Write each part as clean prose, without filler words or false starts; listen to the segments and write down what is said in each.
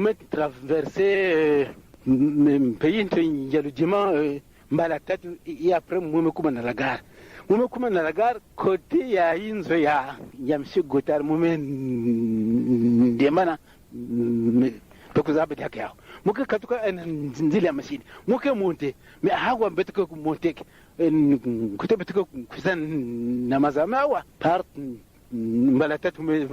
mume traverser pays into ya Lujima mbala tatu et après mume kuma na la gare. Mume kuma na la gare côté ya inzo ya monsieur Gotar mume demana tukuzaba yake yao. Muke katuka nzili ya mashini. Muke monte me hagwa betuka monte kutoka betuka kusan na mazamawa part mbala tatu me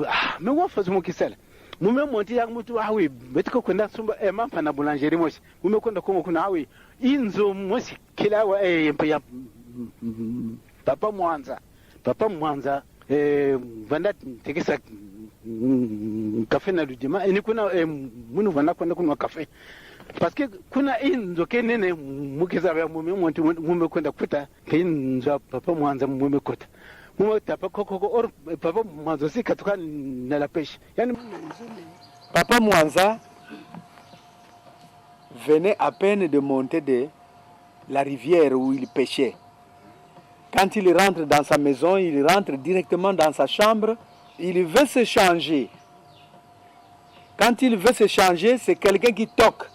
wafazu mukisala. Mume monte ya mtu hawi betuka kwenda sumba mampa na boulangerie moshi. Mume kwenda kuma kuna hawi inzo moshi kila wa ya Papa Mwanza vanda tekesa kafe na Lujima ni kuna munu vanda kwenda kunwa kafe parce que kuna inzo kenene mukiza ya mume kwenda kuta kinzo Papa Mwanza mume kota mume tapa koko or Papa Mwanza si katuka na la pêche yani Papa Mwanza venait à peine de monter de la rivière où il pêchait. Quand il rentre dans sa maison, il rentre directement dans sa chambre, il veut se changer. Quand il veut se changer, c'est quelqu'un qui toque.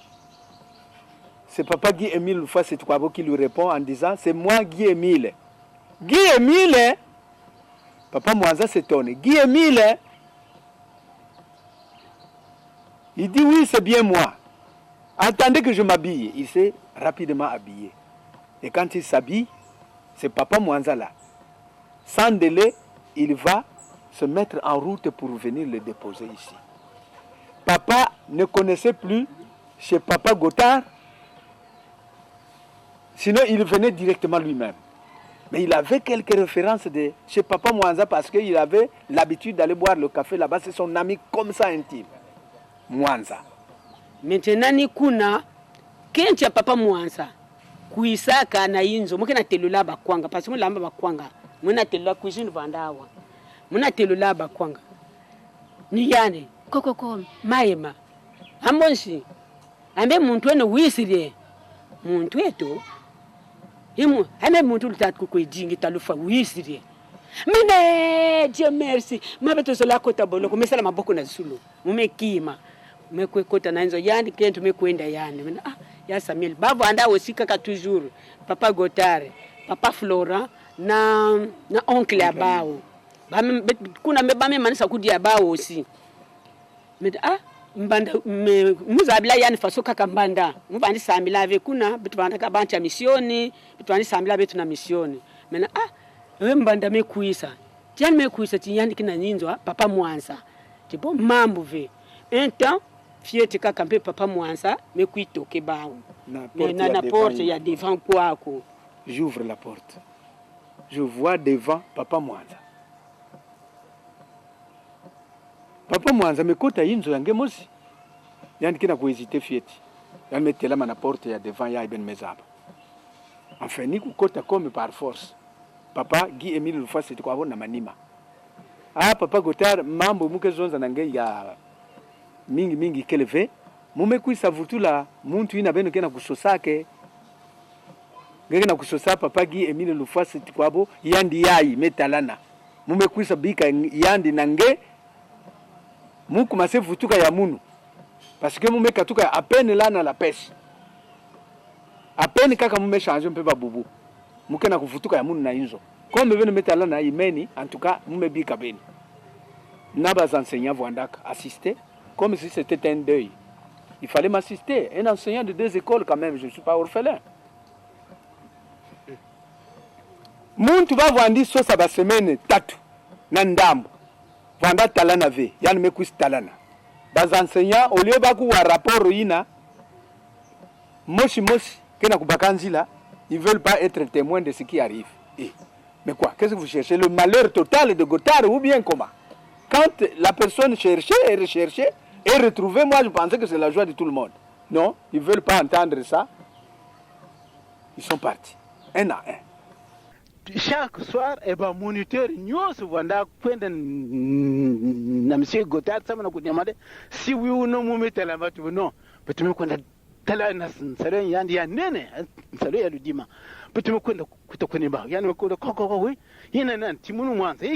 C'est Papa Guy-Émile Loufa-Setouabo qui lui répond en disant « C'est moi Guy-Émile ». Guy-Émile, Papa Mwanza s'étonne. Guy-Émile, il dit « Oui, c'est bien moi. Attendez que je m'habille ». Il s'est rapidement habillé. Et quand il s'habille, c'est Papa Mwanza là. Sans délai, il va se mettre en route pour venir le déposer ici. Papa ne connaissait plus chez Papa Gotar, sinon il venait directement lui-même. Mais il avait quelques références de chez Papa Mwanza parce qu'il avait l'habitude d'aller boire le café là-bas. C'est son ami comme ça intime. Mwanza. Maintenant, ni kuna kencha Papa Mwanza. Kuisaka na inzo mukena telula bakwanga parce que lamba bakwanga muna telula cuisine vandawa muna telula bakwanga ni yani kokoko maema ambonshi ambe muntu ene wisire muntu eto imu ame muntu lutatu kwejingi talufa wisire mine Dieu merci mabeto sola kota bolo kumesala maboko na zulu mumekima mekwekota na inzo yani kentu mekwenda yani mina ya Samuel bavo anda osika ka toujours Papa Gotare Papa Flora na oncle abao kuna mebame manisa kudi abao aussi mais mbanda muzabila yani fasoka kambanda mbandi samila ave kuna bitu banda ka bancha misioni bitu bandi samila betu na misioni mena we mbanda mekuisa tiani mekuisa tiani kina nyinzwa Papa Mwanza tipo mambo ve un temps fiete kaka mpe Papa Mwanza mekuitoke bao na porte ya devant kwako. J'ouvre la porte. Je vois devant Papa Mwanza. Papa Mwanza mekota inzo yange mosi. Yani kina kuhésiter fiete. Yani metelama na porte ya devant ya Ibn Mezaba. Enfin ni kukota comme par force. Papa Guy-Émile Loufa-Setouabo na manima. Papa Gotar mambo muke zonza nange ya mingi keleve mume kuisa vutula muntu ina beno kena kusosake ngeke na kusosa Papa Guy-Émile Loufa-Setouabo yandi yai metalana mume kuisa bika yandi nange muku mase vutuka ya munu parce que mume katuka à peine là na la pêche à peine kaka mume changer mpe babubu muke na kuvutuka ya munu na inzo comme beno metalana imeni en tout cas mume bika beni naba enseignants vondaka assister comme si c'était un deuil. Il fallait m'assister. Un enseignant de 2 écoles quand même, je ne suis pas orphelin. Muntu va vandi sosa ba semaine tatu na ndambo. Vanda talana ve, yani mekwisi talana. Bas enseignants au lieu baku wa rapport ina moshi kena kubakanzi là, ils veulent pas être témoins de ce qui arrive. Mais quoi, qu'est-ce que vous cherchez? Le malheur total de Gotar ou bien comment? Quand la personne cherchait et recherchait et retrouvait, moi je pensais que c'est la joie de tout le monde. Non, ils ne veulent pas entendre ça. Ils sont partis, un à un. Chaque soir, moniteur nyos vanda kwenda na monsieur Gotar sama na kunyamade si oui ou non mumetela batu non betume kwenda tala na sare yandi ya nene sare ya Lujima betume kwenda kutokoni ba yani kwenda koko we yina nan timunu Mwanza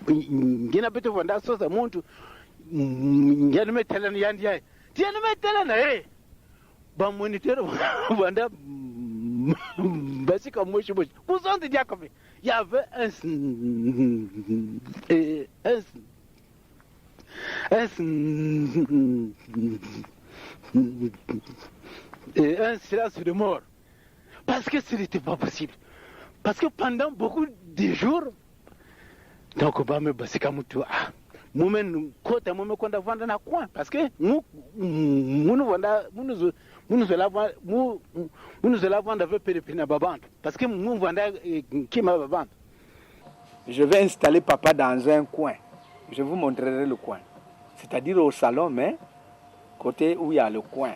ngina beto vanda sosa muntu ngana metela yandi ya tiana metela na ba moniteur vanda basika moshi moshi kusonde diakobe il y avait un silence de mort parce que ce n'était pas possible. Parce que pendant beaucoup de jours, donc bah me basika mutu ah mumen kota mume kwenda vanda na kwa parce que munu vanda munu zola vanda ve perepina babantu parce que munu vanda kima babantu. Je vais installer papa dans un coin. Je vous montrerai le coin. C'est-à-dire au salon, mais côté où il y a le coin.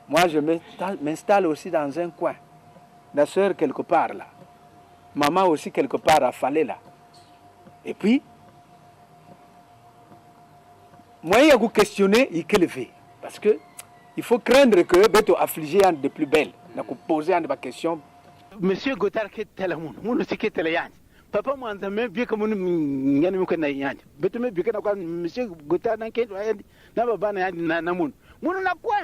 Moi, je m'installe aussi dans un coin. La sœur quelque part là. Maman aussi quelque part à Falais là. Et puis, moi, il y a vous questionner, il faut lever. Parce que il faut craindre que Beto affligé de plus belle. Donc, poser une question. Monsieur Godard qui est tel monde, mon aussi qui est tel yann. Papa moi en même bien comme nous yann me connaît yann. Beto me bien que monsieur Godard n'a qu'un na baba na yann na mon. Mon na quoi?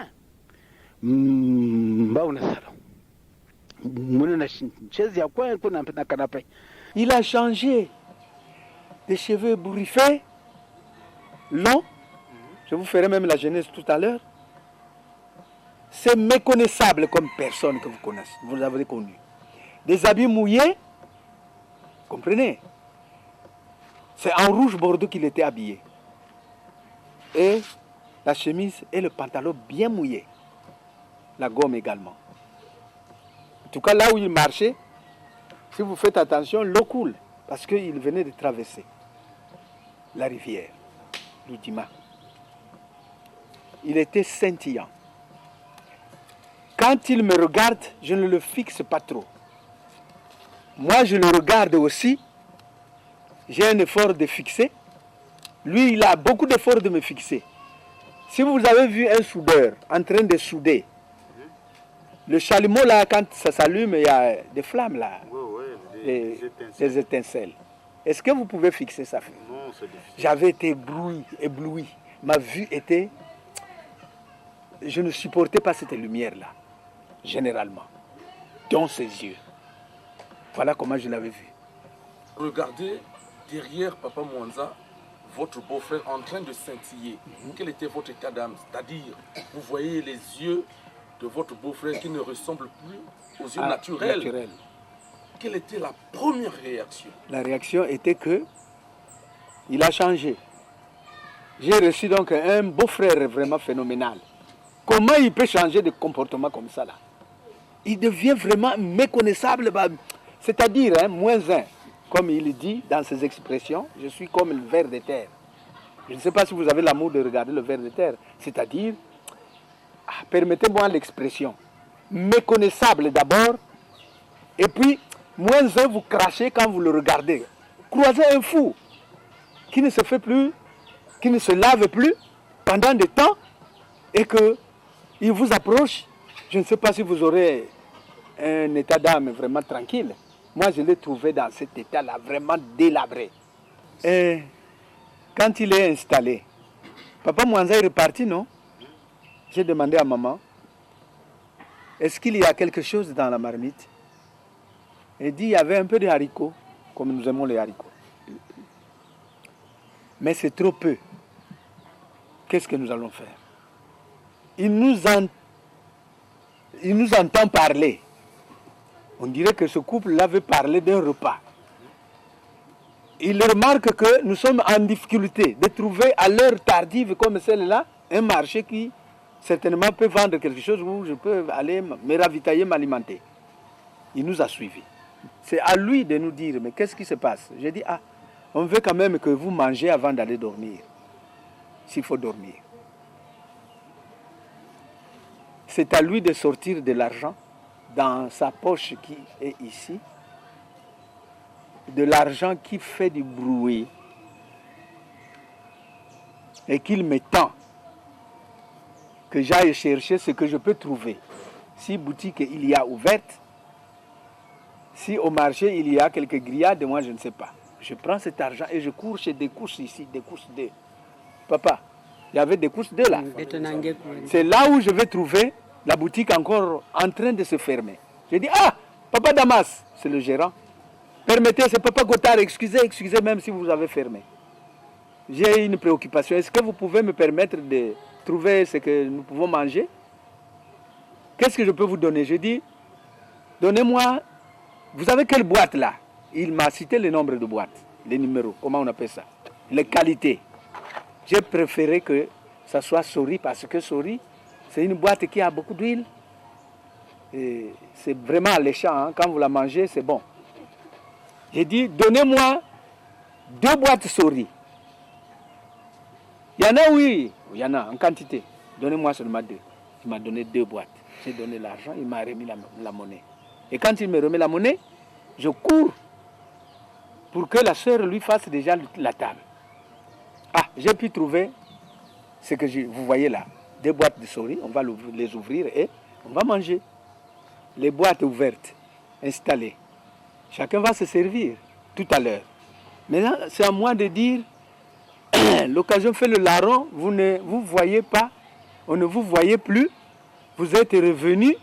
Bauna salon. Mon na chaise ya quoi pour na canapé. Il a changé des cheveux bourriffés, longs. Je vous ferai même la genèse tout à l'heure. C'est méconnaissable comme personne que vous connaissez, vous l'avez connu. Des habits mouillés, comprenez? C'est en rouge bordeaux qu'il était habillé. Et la chemise et le pantalon bien mouillés. La gomme également. En tout cas, là où il marchait, si vous faites attention, l'eau coule. Parce qu'il venait de traverser la rivière, l'Oudima. Il était scintillant. Quand il me regarde, je ne le fixe pas trop. Moi, je le regarde aussi. J'ai un effort de fixer. Lui, il a beaucoup d'efforts de me fixer. Si vous avez vu un soudeur en train de souder, le chalumeau là, quand ça s'allume, il y a des flammes là, des étincelles. Est-ce que vous pouvez fixer ça? Non, c'est difficile. J'avais été ébloui. Ma vue était... Je ne supportais pas cette lumière-là, généralement, dans ses yeux. Voilà comment je l'avais vu. Regardez derrière Papa Mwanza, votre beau-frère en train de scintiller. Quel était votre état d'âme? C'est-à-dire, vous voyez les yeux de votre beau-frère qui ne ressemblent plus aux yeux naturels. Quelle était la première réaction? La réaction était que il a changé. J'ai reçu donc un beau-frère vraiment phénoménal. Comment il peut changer de comportement comme ça là? Il devient vraiment méconnaissable. C'est-à-dire, -1, comme il dit dans ses expressions, je suis comme le ver de terre. Je ne sais pas si vous avez l'amour de regarder le ver de terre. C'est-à-dire, permettez-moi l'expression, méconnaissable d'abord, et puis, -1, vous crachez quand vous le regardez. Croisez un fou qui ne se fait plus, qui ne se lave plus pendant des temps, et que il vous approche, je ne sais pas si vous aurez un état d'âme vraiment tranquille. Moi, je l'ai trouvé dans cet état-là, vraiment délabré. Et quand il est installé, Papa Mwanza est reparti, non? J'ai demandé à maman, est-ce qu'il y a quelque chose dans la marmite? Elle dit, il y avait un peu de haricots, comme nous aimons les haricots. Mais c'est trop peu. Qu'est-ce que nous allons faire? Il nous entend parler. On dirait que ce couple-là veut parler d'un repas. Il remarque que nous sommes en difficulté de trouver à l'heure tardive comme celle-là un marché qui certainement peut vendre quelque chose où je peux aller me ravitailler, m'alimenter. Il nous a suivis. C'est à lui de nous dire, mais qu'est-ce qui se passe? J'ai dit, on veut quand même que vous mangez avant d'aller dormir, s'il faut dormir. C'est à lui de sortir de l'argent dans sa poche qui est ici, de l'argent qui fait du bruit et qu'il me tend, que j'aille chercher ce que je peux trouver. Si boutique il y a ouverte, Si au marché, il y a quelques grillades, moi, je ne sais pas. Je prends cet argent et je cours chez des courses ici, des courses 2. Papa, il y avait des courses 2 là. C'est là où je vais trouver la boutique encore en train de se fermer. Je dis, ah, Papa Damas, c'est le gérant. Permettez, c'est Papa Gotard, excusez même si vous avez fermé. J'ai une préoccupation. Est-ce que vous pouvez me permettre de trouver ce que nous pouvons manger? Qu'est-ce que je peux vous donner? Je dis, donnez-moi, vous avez quelle boîte là? Il m'a cité le nombre de boîtes, les numéros, comment on appelle ça? Les qualités. J'ai préféré que ça soit Sori parce que Sori, c'est une boîte qui a beaucoup d'huile. Et c'est vraiment alléchant, hein? Quand vous la mangez, c'est bon. J'ai dit, donnez-moi 2 boîtes Sori. Il y en a, oui, il y en a en quantité. Donnez-moi seulement 2. Il m'a donné 2 boîtes. J'ai donné l'argent, il m'a remis la monnaie. Et quand il me remet la monnaie, je cours pour que la sœur lui fasse déjà la table. Ah, j'ai pu trouver ce que vous voyez là. 2 boîtes de Sori, on va les ouvrir et on va manger. Les boîtes ouvertes, installées. Chacun va se servir tout à l'heure. Maintenant, c'est à moi de dire, l'occasion fait le larron, vous ne vous voyez pas, on ne vous voyait plus, vous êtes revenu.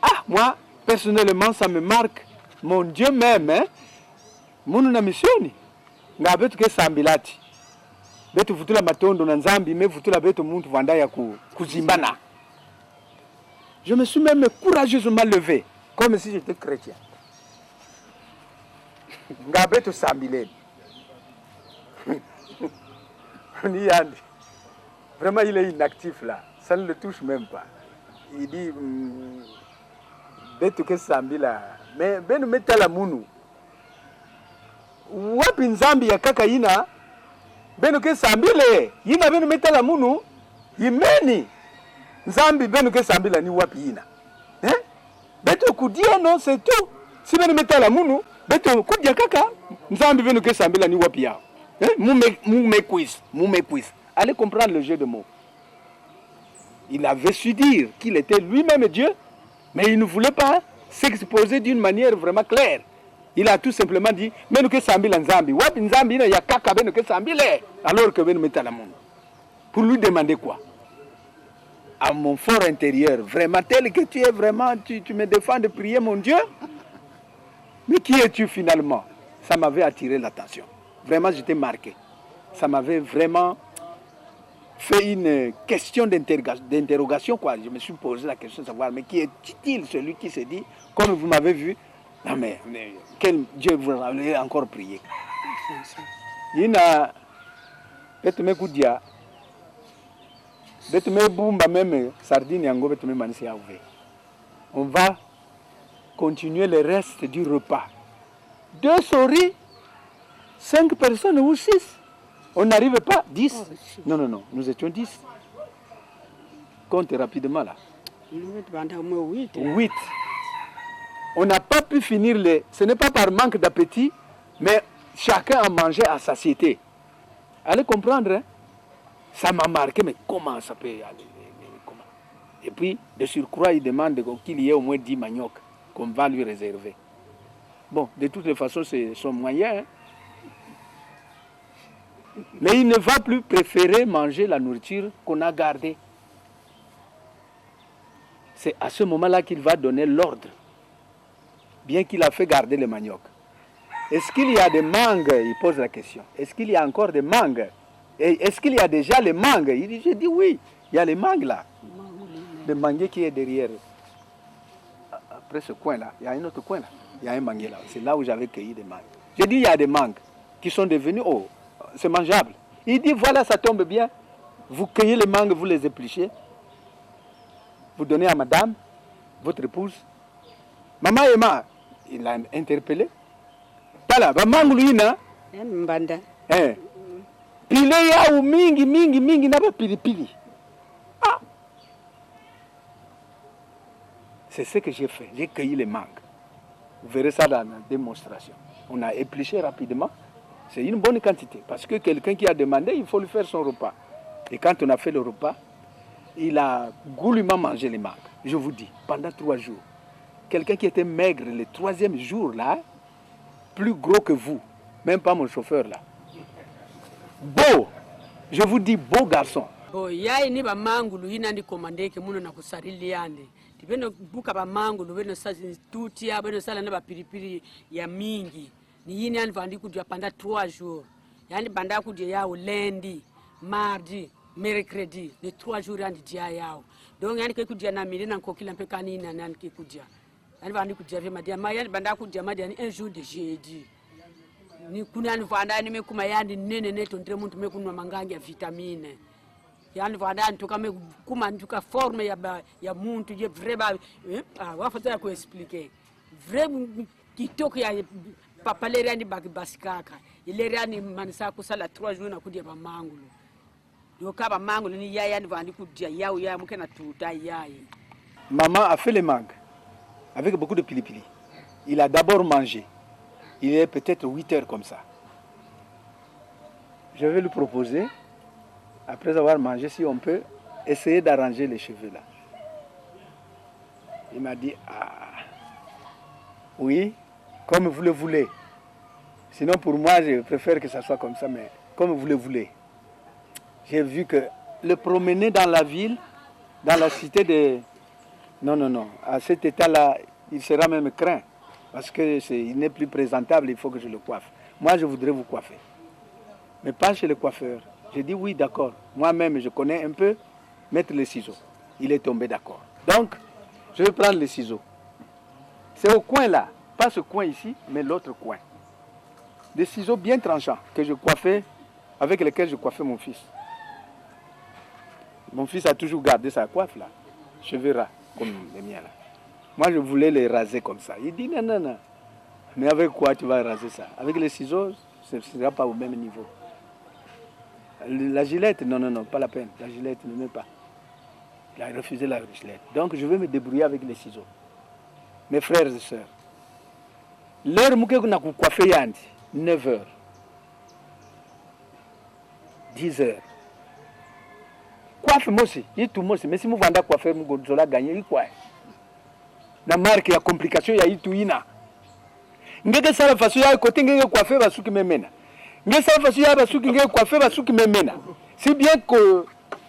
Ah, moi, personnellement, ça me marque. Mon Dieu même, hein. Munu na misioni. Nga betu ke sambilati. Betu futula matondo na nzambi, me futula betu muntu vandaya kuzimbana. Je me suis même courageusement levé, comme si j'étais chrétien. Nga betu sambileni. Vraiment, il est inactif là. Ça ne le touche même pas. Il dit, betu ke sambila. Mais benu metala munu. Wapi nzambi ya kaka ina benu ke sambile yina benu metala munu yimeni nzambi benu ke sambila ni wapi ina beto kudia non c'est tout si benu metala munu beto kudia kaka nzambi benu ke sambila ni wapi ya mume quiz allez comprendre le jeu de mots. Il avait su dire qu'il était lui-même Dieu, mais il ne voulait pas s'exposer d'une manière vraiment claire. Il a tout simplement dit, mais nous que Sambila Nzambi, Wapi Nzambi, il y a Kaka, ben que Sambile, alors que ben nous mettons la monde. Pour lui demander quoi? À mon fort intérieur, vraiment tel que tu es, vraiment, tu me défends de prier mon Dieu. Mais qui es-tu finalement? Ça m'avait attiré l'attention. Vraiment, j'étais marqué. Ça m'avait vraiment fait une question d'interrogation, quoi. Je me suis posé la question de savoir, mais qui est-il celui qui se dit, comme vous m'avez vu, non mais quel Dieu vous avez encore prié. Il a betme kudia betme bumba même sardine yango betme manisi yaouvé. On va continuer le reste du repas. 2 Sori, 5 personnes ou 6. On n'arrive pas 10. Non, nous étions 10. Compte rapidement là. 8. On n'a pas pu finir ce n'est pas par manque d'appétit, mais chacun a mangé à satiété. Allez comprendre, hein? Ça m'a marqué, mais comment ça peut aller? Comment? Et puis, de surcroît, il demande qu'il y ait au moins 10 maniocs qu'on va lui réserver. Bon, de toutes les façons, c'est son moyen. Hein? Mais il ne va plus préférer manger la nourriture qu'on a gardée. C'est à ce moment-là qu'il va donner l'ordre. Bien qu'il a fait garder les maniocs. Est-ce qu'il y a des mangues? Il pose la question. Est-ce qu'il y a encore des mangues? Est-ce qu'il y a déjà les mangues? Il dit, je dis oui, il y a les mangues là. Le manguier qui est derrière. Après ce coin-là, il y a un autre coin là. Il y a un manguier là. C'est là où j'avais cueilli des mangues. J'ai dit, il y a des mangues qui sont devenues, c'est mangeable. Il dit, voilà, ça tombe bien. Vous cueillez les mangues, vous les épluchez. Vous donnez à madame, votre épouse. Maman Emma, il l'a interpellé. Tala, maman Louina. Mbanda. Pile ya ou mingi naba pili. Ah. C'est ce que j'ai fait. J'ai cueilli les mangues. Vous verrez ça dans la démonstration. On a épluché rapidement. C'est une bonne quantité. Parce que quelqu'un qui a demandé, il faut lui faire son repas. Et quand on a fait le repas, il a goulûment mangé les mangues. Je vous dis, pendant 3 jours. quelqu'un qui était maigre le 3e jour là, plus gros que vous, même pas mon chauffeur là. Beau, je vous dis beau garçon. Bo yai ni ba mangulu hina ndi komandeke muno na kusarili yande. Tipeno buka ba mangulu beno sa tutia beno sala na ba pilipili ya mingi. Ni yini yani vandi kudya panda 3 jours. Yani banda kudya yao lundi, mardi, mercredi, les 3 jours yani dia yao. Donc yani ke kudya na mili na kokila mpekani na nani ke kudya. Yani vandi kudya vema dia ma yani banda kudya ma dia ni un jour de jeudi. Ni kuna yani vanda ni mekuma yani nene neto ndre muntu mekunwa mangangi ya vitamine. Yani vanda ntoka mekuma ntuka forme ya muntu je vrai ba wafata ko expliquer. Vrai kitoko ya papa le rani basikaka. Ile rani manisa kusala 3 jours na kudya ba mangulu. Yoka ba mangulu ni yaya ni vandi kudya yao ya mukena tuta yayi. Maman a fait les mangues avec beaucoup de pili-pili. Il a d'abord mangé. Il est peut-être 8 heures comme ça. Je vais lui proposer, après avoir mangé, si on peut essayer d'arranger les cheveux là. Il m'a dit, ah, oui, comme vous le voulez. Sinon pour moi, je préfère que ça soit comme ça, mais comme vous le voulez. J'ai vu que le promener dans la ville, dans la cité de... Non, non, non. À cet état-là, il sera même craint. Parce qu'il n'est plus présentable, il faut que je le coiffe. Moi, je voudrais vous coiffer. Mais pas chez le coiffeur. J'ai dit oui, d'accord. Moi-même, je connais un peu mettre les ciseaux. Il est tombé d'accord. Donc, je vais prendre les ciseaux. C'est au coin là. Pas ce coin ici, mais l'autre coin. Des ciseaux bien tranchants que je coiffais, avec lesquels je coiffais mon fils. Mon fils a toujours gardé sa coiffe là. Cheveux ras, comme les miens là. Moi, je voulais les raser comme ça. Il dit non, non, non. Mais avec quoi tu vas raser ça? Avec les ciseaux, ce ne sera pas au même niveau. La gilette, non, non, non, pas la peine. La gilette, ne met pas. Il a refusé la gilette. Donc, je vais me débrouiller avec les ciseaux. Mes frères et sœurs, l'heure où on a coiffé Yandi, 9 heures, 10 heures. Coiffe moi aussi, il tout moi aussi. Mais si je vends coiffer, je vais gagner quoi? Na marque ya complication ya ituina ngeke sala façon ya côté ngeke coiffer basuki memena ngeke sala façon ya basuki ngeke coiffer basuki memena si bien que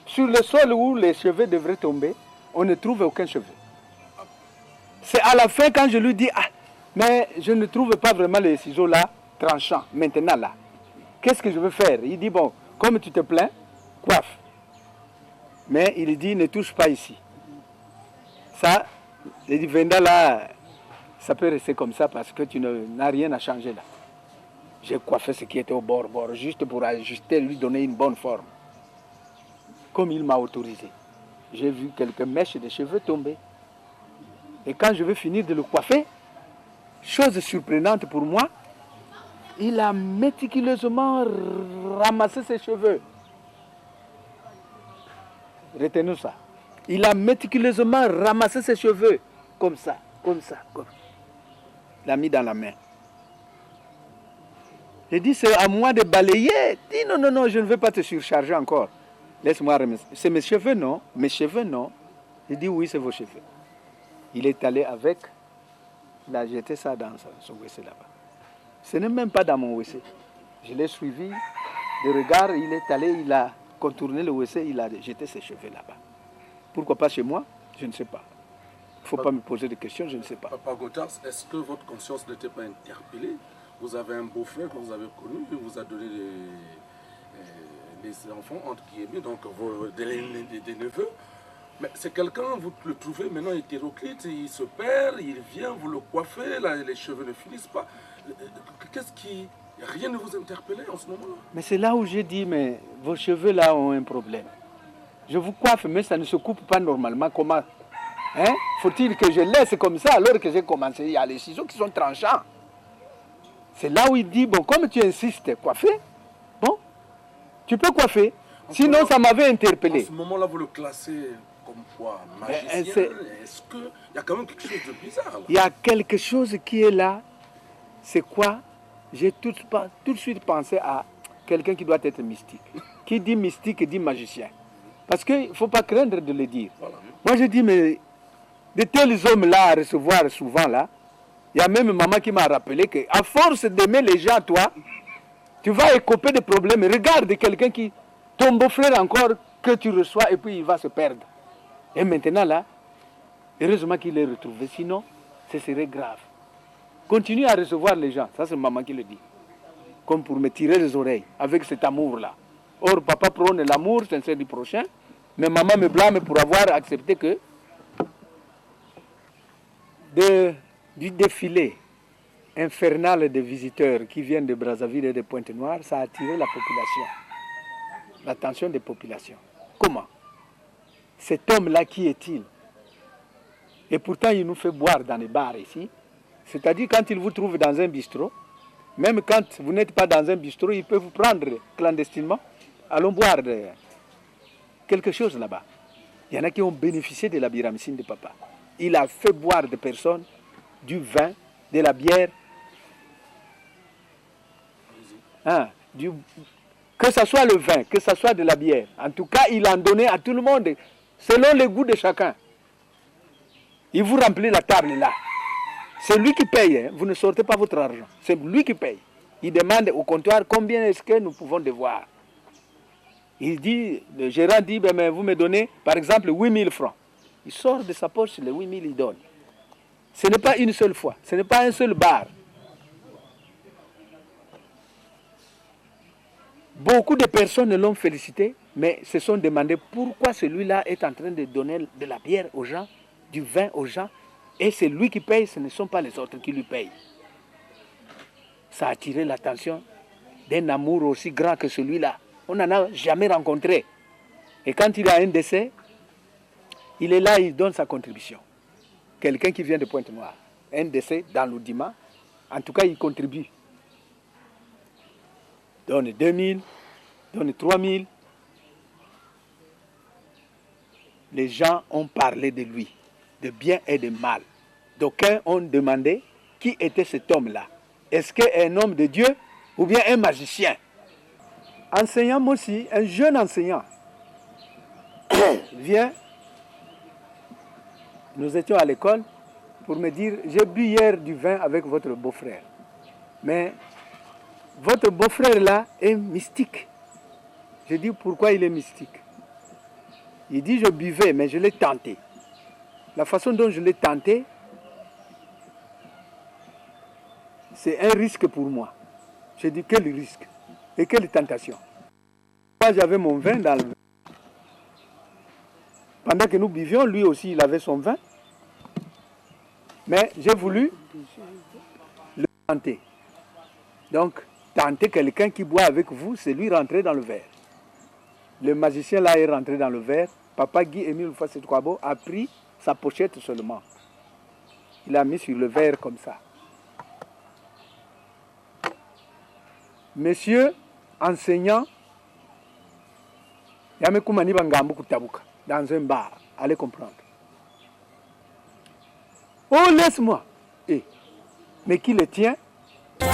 sur le sol où les cheveux devraient tomber on ne trouve aucun cheveu. C'est à la fin quand je lui dis ah mais je ne trouve pas vraiment les ciseaux là tranchants maintenant là qu'est-ce que je veux faire? Il dit bon comme tu te plains coiffe mais il dit ne touche pas ici ça. J'ai dit, Venda là, ça peut rester comme ça parce que tu n'as rien à changer là. J'ai coiffé ce qui était au bord, juste pour ajuster, lui donner une bonne forme. Comme il m'a autorisé. J'ai vu quelques mèches de cheveux tomber. Et quand je vais finir de le coiffer, chose surprenante pour moi, il a méticuleusement ramassé ses cheveux. Retenez ça. Il a méticuleusement ramassé ses cheveux, comme ça, comme ça, comme ça. Il l'a mis dans la main. J'ai dit, c'est à moi de balayer. Il dit, non, non, non, je ne veux pas te surcharger encore. Laisse-moi remettre. C'est mes cheveux, non? Mes cheveux, non? J'ai dit, oui, c'est vos cheveux. Il est allé avec, il a jeté ça dans son WC là-bas. Ce n'est même pas dans mon WC. Je l'ai suivi de regard, il est allé, il a contourné le WC, il a jeté ses cheveux là-bas. Pourquoi pas chez moi? Je ne sais pas. Il ne faut pas me poser de questions, je ne sais pas. Papa Gotars, est-ce que votre conscience n'était pas interpellée? Vous avez un beau-frère que vous avez connu, il vous a donné les enfants, entre guillemets, donc des neveux. Mais c'est quelqu'un, vous le trouvez maintenant hétéroclite, il se perd, il vient, vous le coiffez, là, les cheveux ne finissent pas. Qu'est-ce qui... Rien ne vous interpellait en ce moment-là? Mais c'est là où j'ai dit, mais vos cheveux là ont un problème. Je vous coiffe, mais ça ne se coupe pas normalement. Comment? Hein? Faut-il que je laisse comme ça alors que j'ai commencé? Il y a les ciseaux qui sont tranchants. C'est là où il dit, bon, comme tu insistes, coiffer, bon, tu peux coiffer. Sinon, ça m'avait interpellé. À ce moment-là, vous le classez comme quoi? Magicien? Est-ce qu'il y a quand même quelque chose de bizarre là? Il y a quelque chose qui est là. C'est quoi? J'ai tout de suite pensé à quelqu'un qui doit être mystique. Qui dit mystique dit magicien. Parce qu'il ne faut pas craindre de le dire. Voilà. Moi, je dis, mais de tels hommes-là à recevoir souvent là. Il y a même maman qui m'a rappelé qu'à force d'aimer les gens, toi, tu vas écoper des problèmes. Regarde quelqu'un qui, ton beau-frère encore, que tu reçois et puis il va se perdre. Et maintenant là, heureusement qu'il est retrouvé, sinon ce serait grave. Continue à recevoir les gens, ça c'est maman qui le dit. Comme pour me tirer les oreilles, avec cet amour-là. Or, papa prône l'amour sincère du prochain, mais maman me blâme pour avoir accepté que du défilé infernal des visiteurs qui viennent de Brazzaville et de Pointe-Noire, ça a attiré la population, l'attention des populations. Comment? Cet homme-là, qui est-il? Et pourtant, il nous fait boire dans les bars ici. C'est-à-dire, quand il vous trouve dans un bistrot, même quand vous n'êtes pas dans un bistrot, il peut vous prendre clandestinement. Allons boire quelque chose là-bas. Il y en a qui ont bénéficié de la biramicine de papa. Il a fait boire des personnes du vin, de la bière. Que ce soit le vin, que ce soit de la bière. En tout cas, il en donnait à tout le monde, selon les goûts de chacun. Il vous remplit la table là. C'est lui qui paye, hein. Vous ne sortez pas votre argent. C'est lui qui paye. Il demande au comptoir combien est-ce que nous pouvons devoir. Il dit, le gérant dit, ben, mais vous me donnez par exemple 8000 francs. Il sort de sa poche les 8000, il donne. Ce n'est pas une seule fois, ce n'est pas un seul bar. Beaucoup de personnes l'ont félicité, mais se sont demandé pourquoi celui-là est en train de donner de la bière aux gens, du vin aux gens, et c'est lui qui paye, ce ne sont pas les autres qui lui payent. Ça a attiré l'attention d'un amour aussi grand que celui-là. On n'en a jamais rencontré. Et quand il a un décès, il est là, il donne sa contribution. Quelqu'un qui vient de Pointe-Noire, un décès dans l'Oudima, en tout cas, il contribue. Donne 2000, donne 3000. Les gens ont parlé de lui, de bien et de mal. D'aucuns ont demandé qui était cet homme-là. Est-ce qu'un homme de Dieu ou bien un magicien? Enseignant, moi aussi, un jeune enseignant vient, nous étions à l'école, pour me dire, j'ai bu hier du vin avec votre beau-frère. Mais votre beau-frère là est mystique. Je dis, pourquoi il est mystique? Il dit, je buvais, mais je l'ai tenté. La façon dont je l'ai tenté, c'est un risque pour moi. J'ai dit, quel risque? Et quelle tentation? Moi, j'avais mon vin dans le vin. Pendant que nous buvions, lui aussi, il avait son vin. Mais j'ai voulu le tenter. Donc, tenter quelqu'un qui boit avec vous, c'est lui rentrer dans le verre. Le magicien là est rentré dans le verre. Papa Guy Émile Fasset-Kwabo a pris sa pochette seulement. Il a mis sur le verre comme ça. Monsieur enseignant, Yamekoumani Bangambo Kutabuka, dans un bar, allez comprendre. Oh, laisse-moi! Eh, mais qui le tient? Ma